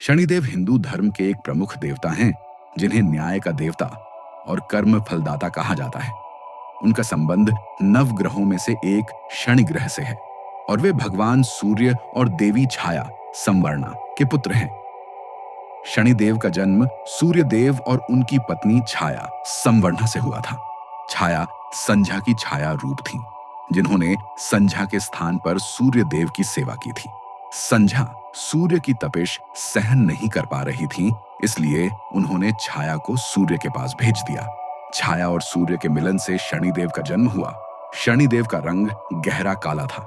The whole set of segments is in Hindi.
शनिदेव हिंदू धर्म के एक प्रमुख देवता हैं, जिन्हें न्याय का देवता और कर्म फलदाता कहा जाता है। उनका संबंध नवग्रहों में से एक शनि ग्रह से है और वे भगवान सूर्य और देवी छाया संवर्णा के पुत्र हैं। शनिदेव का जन्म सूर्य देव और उनकी पत्नी छाया संवर्णा से हुआ था। छाया संध्या की छाया रूप थी, जिन्होंने संध्या के स्थान पर सूर्य देव की सेवा की थी। संध्या सूर्य की तपिश सहन नहीं कर पा रही थी, इसलिए उन्होंने छाया को सूर्य के पास भेज दिया। छाया और सूर्य के मिलन से शनिदेव का जन्म हुआ। शनिदेव का रंग गहरा काला था।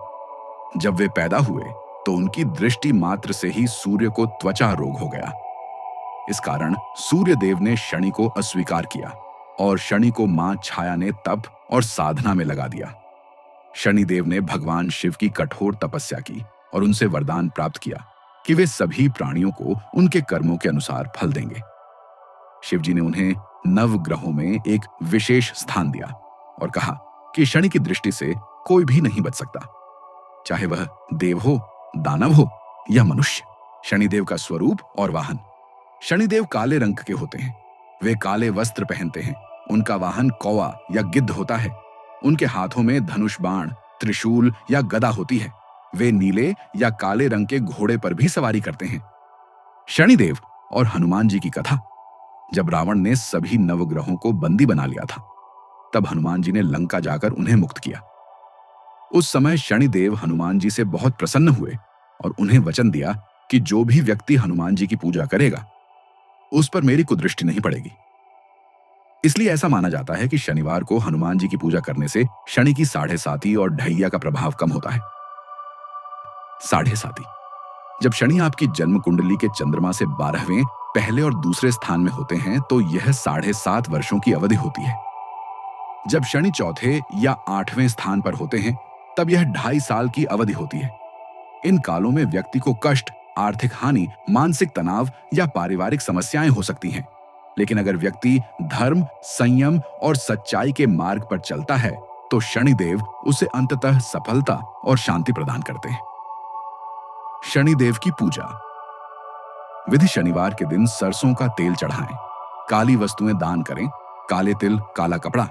जब वे पैदा हुए तो उनकी दृष्टि मात्र से ही सूर्य को त्वचा रोग हो गया। इस कारण सूर्य देव ने शनि को अस्वीकार किया और शनि को मां छाया ने तप और साधना में लगा दिया। शनिदेव ने भगवान शिव की कठोर तपस्या की और उनसे वरदान प्राप्त किया कि वे सभी प्राणियों को उनके कर्मों के अनुसार फल देंगे। शिव जी ने उन्हें नवग्रहों में एक विशेष स्थान दिया और कहा कि शनि की दृष्टि से कोई भी नहीं बच सकता, चाहे वह देव हो, दानव हो या मनुष्य। शनिदेव का स्वरूप और वाहन। शनिदेव काले रंग के होते हैं। वे काले वस्त्र पहनते हैं। उनका वाहन कौवा या गिद्ध होता है। उनके हाथों में धनुष बाण, त्रिशूल या गदा होती है। वे नीले या काले रंग के घोड़े पर भी सवारी करते हैं। शनिदेव और हनुमान जी की कथा। जब रावण ने सभी नवग्रहों को बंदी बना लिया था, तब हनुमान जी ने लंका जाकर उन्हें मुक्त किया। उस समय शनिदेव हनुमान जी से बहुत प्रसन्न हुए और उन्हें वचन दिया कि जो भी व्यक्ति हनुमान जी की पूजा करेगा, उस पर मेरी कुदृष्टि नहीं पड़ेगी। इसलिए ऐसा माना जाता है कि शनिवार को हनुमान जी की पूजा करने से शनि की साढ़े साती और ढैया का प्रभाव कम होता है। साढ़े साती। जब शनि आपकी जन्म कुंडली के चंद्रमा से 12वें पहले और दूसरे स्थान में होते हैं तो यह 7.5 वर्षों की अवधि होती है। जब शनि चौथे या 8वें स्थान पर होते हैं तब यह 2.5 साल की अवधि होती है। इन कालों में व्यक्ति को कष्ट, आर्थिक हानि, मानसिक तनाव या पारिवारिक समस्याएं हो सकती हैं। लेकिन अगर व्यक्ति धर्म, संयम और सच्चाई के मार्ग पर चलता है तो शनिदेव उसे अंततः सफलता और शांति प्रदान करते हैं। शनिदेव की पूजा। विधि। शनिवार के दिन सरसों का तेल चढ़ाएं, काली वस्तुएं दान करें, काले तिल, काला कपड़ा,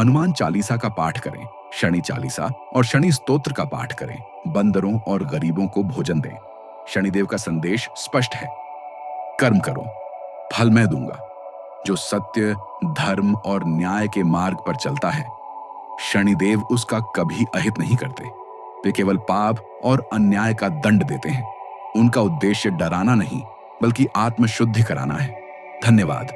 हनुमान चालीसा का पाठ करें, शनि चालीसा और शनि स्तोत्र का पाठ करें, बंदरों और गरीबों को भोजन दें। शनिदेव का संदेश स्पष्ट है, कर्म करो, फल मैं दूंगा। जो सत्य, धर्म और न्याय के मार्ग पर चलता है, शनिदेव उसका कभी अहित नहीं करते। वे केवल पाप और अन्याय का दंड देते हैं। उनका उद्देश्य डराना नहीं, बल्कि आत्मशुद्धि कराना है। धन्यवाद।